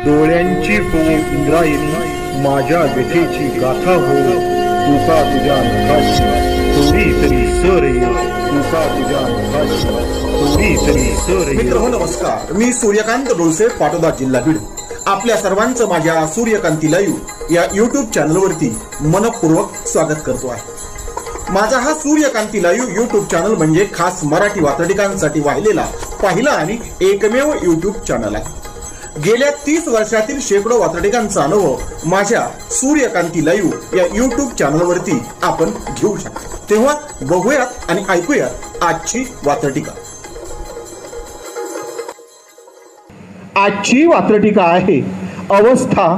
डोळ्यांची पोळ इंद्रायणी माझ्या व्यथेची गाथा हो तुका तुझ्या नखाची थोडी तरी सर तुका तुझ्या नखाची थोडी तरी सर। मित्र नमस्कार, मी सूर्यकांत डोलसे, पाटोदा, जिल्हा बीड। आपल्या सर्वांचं माझ्या सूर्यकांती लाईव्ह या यूट्यूब चॅनलवरती मनपूर्वक स्वागत करतो आहे। माझा हा सूर्यकांती लाईव्ह यूट्यूब चॅनल म्हणजे खास मराठी वात्रटिकांसाठी वाहिलेला पहिला आणि एकमेव यूट्यूब चॅनल आहे। गेल्या 30 वर्षातील शेकडो वात्रटिकांचा अनुभव माझ्या सूर्यकांती लाईव्ह या यूट्यूब चॅनलवरती आपण घेऊ शकता। तेव्हा बघूयात आणि ऐकूयात आजची वात्रटिका। आजची वात्रटिका आहे अवस्था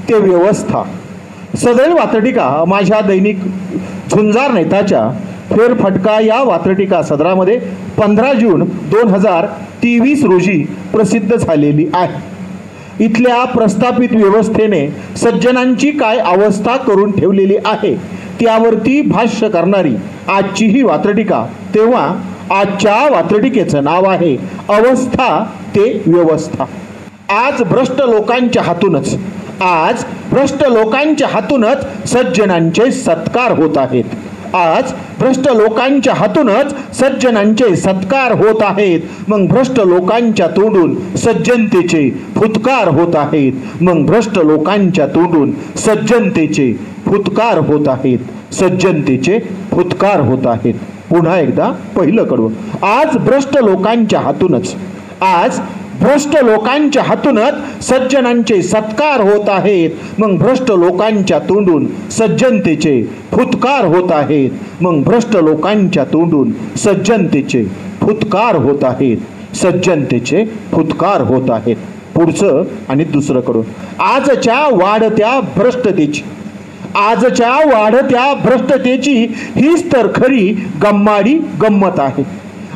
ते व्यवस्था। सदैव वात्रटिका माझ्या दैनिक झुंजार नेताच्या फेरफटका या वात्रटिका सदरामध्ये 15 जून 2023 रोजी प्रसिद्ध झालेली आहे। इथल्या प्रस्थापित व्यवस्थेने सज्जनांची काय अवस्था करून ठेवलेली आहे त्यावरती भाष्य करणारी आजची ही वात्रटिका। तेव्हा आजच्या वात्रटिकेचं नाव आहे अवस्था ते व्यवस्था। आज भ्रष्ट लोकांच्या हातूनच सज्जनांचे सत्कार होत आहेत। आज भ्रष्ट लोकांच्या हातूनच सज्जनांचे सत्कार होत आहेत। मग भ्रष्ट लोकांच्या तोंडून सज्जनतेचे फुत्कार होत आहेत। मग भ्रष्ट लोकांच्या तोंडून सज्जनतेचे फुत्कार होत आहेत। सज्जनतेचे फुत्कार होत आहेत। पुन्हा एकदा पहिलं कडवं। आज भ्रष्ट लोकांच्या हातूनच सज्जनांचे सत्कार होत आहेत। मग भ्रष्ट लोकांच्या तोंडून सज्जनतेचे फुत्कार होत आहेत। मग भ्रष्ट लोकांच्या तोंडून सज्जनतेचे फुत्कार होत आहेत। सज्जनतेचे फुत्कार होत आहेत। पुढचं आणि दुसरं कडून। आजच्या वाढत्या भ्रष्टतेची हीच तर खरी गंमाडी गंमत आहे।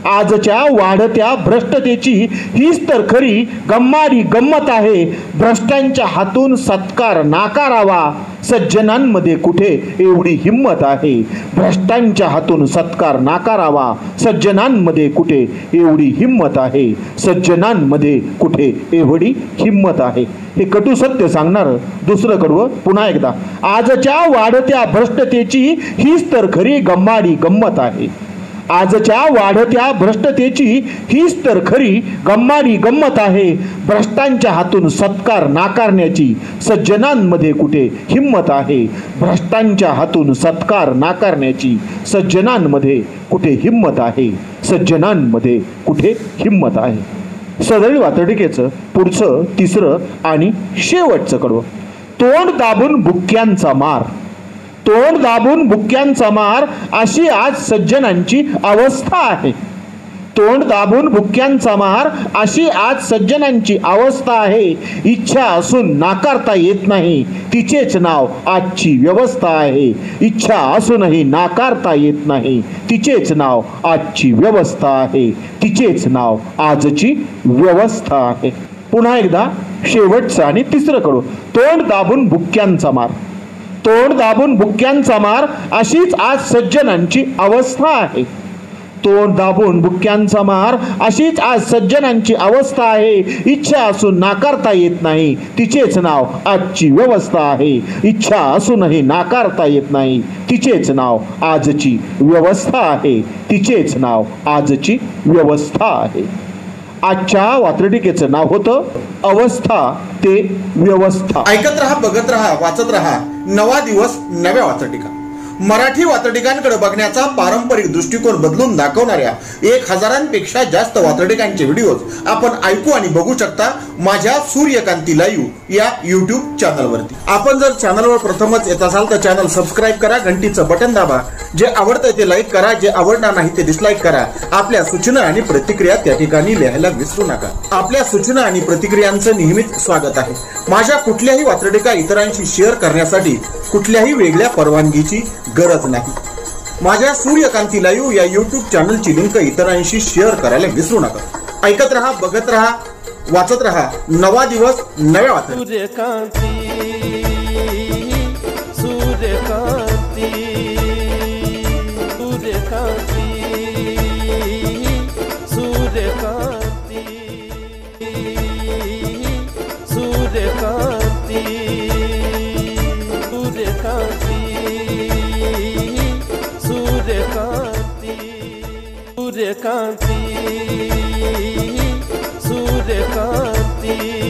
आजच्या वाढत्या भ्रष्टतेची हीच तर खरी गंमाडी गंमत आहे। भ्रष्टांच्या हातून सत्कार नाकारावा सज्जनांमध्ये कुठे एवढी हिम्मत आहे। भ्रष्टांच्या हातून सत्कार नाकारावा सज्जनांमध्ये कुठे एवढी हिम्मत आहे। सज्जनांमध्ये कुठे एवढी हिम्मत आहे। हे कटू सत्य सांगणार दुसरं कडवं पुन्हा एकदा। आजच्या वाढत्या भ्रष्टतेची हीच तर खरी गंमाडी गंमत आहे। आजच्या वाढत्या भ्रष्टतेची हीच तर खरी गंमाडी गंमत आहे। भ्रष्टांच्या हातून सत्कार नाकारण्याची सज्जनांमध्ये कुठे हिम्मत आहे। भ्रष्टांच्या हातून सत्कार नाकारण्याची सज्जनांमध्ये कुठे हिम्मत आहे। सज्जनांमध्ये कुठे हिम्मत आहे। सदैव वात्रटिकेचं पुढचं तिसरं आणि शेवटचं कडवं। तोंड दाबून बुक्क्यांचा मार अशी आज सज्जनांची अवस्था आहे। तोंड दाबून बुक्क्यांचा मार अशी आज सज्जनांची अवस्था आहे। इच्छा असून नाकारता येत नाही तिचेच नाव आजची व्यवस्था आहे। इच्छा असूनही नाकारता येत नाही तिचेच नाव आजची व्यवस्था आहे। तिचेच नाव आजची व्यवस्था आहे। पुन्हा एकदा शेवटचं आणि तिसरं कडू। तोंड दाबून बुक्क्यांचा मार अशीच आज सज्जनांची अवस्था आहे। तोंड दाबून बुक्क्यांचा मार अशीच आज सज्जनांची अवस्था आहे। इच्छा असून नाकारता येत नाही तिचेच नाव आजची व्यवस्था आहे। इच्छा असूनही नाकारता येत नाही तिचेच नाव आजची व्यवस्था आहे। तिचेच नाव आजची व्यवस्था आहे। आजच्या वात्रटिकेचं नाव होतं अवस्था ते व्यवस्था। ऐकत रहा, बघत रहा, वाचत रहा। नवा दिवस नव्या वात्रटिका। मराठी वात्रटिकांकडे बघण्याचा पारंपरिक दृष्टिकोन बदलून दाखवणाऱ्या 1000पेक्षा जास्त वात्रटिकांचे व्हिडिओज आपण ऐकू आणि बघू शकता माझ्या सूर्यकांती लाईव्ह या यूट्यूब चॅनलवरती। आपण जर चॅनलवर प्रथमच येत असाल तर चॅनल सबस्क्राईब करा, घंटीचं बटन दाबा, जे आवडतं ते लाईक करा, जे आवडणार नाही ते डिसलाईक करा। आपल्या सूचना आणि प्रतिक्रिया त्या ठिकाणी लिहायला विसरू नका। आपल्या सूचना आणि प्रतिक्रियांचं नेहमीच स्वागत आहे। माझ्या कुठल्याही वात्रटिका इतरांशी शेअर करण्यासाठी कुठल्याही वेगळ्या परवानगीची गरज नाही। माझ्या सूर्यकांती लाईव्ह या यूट्यूब चॅनलची लिंक इतरांशी शेअर करायला विसरू नका। ऐकत रहा, बघत रहा, वाचत रहा। नवा दिवस नव्या वात्रटिका। सूर्यकांती सूर्यकांती सूर्यकांती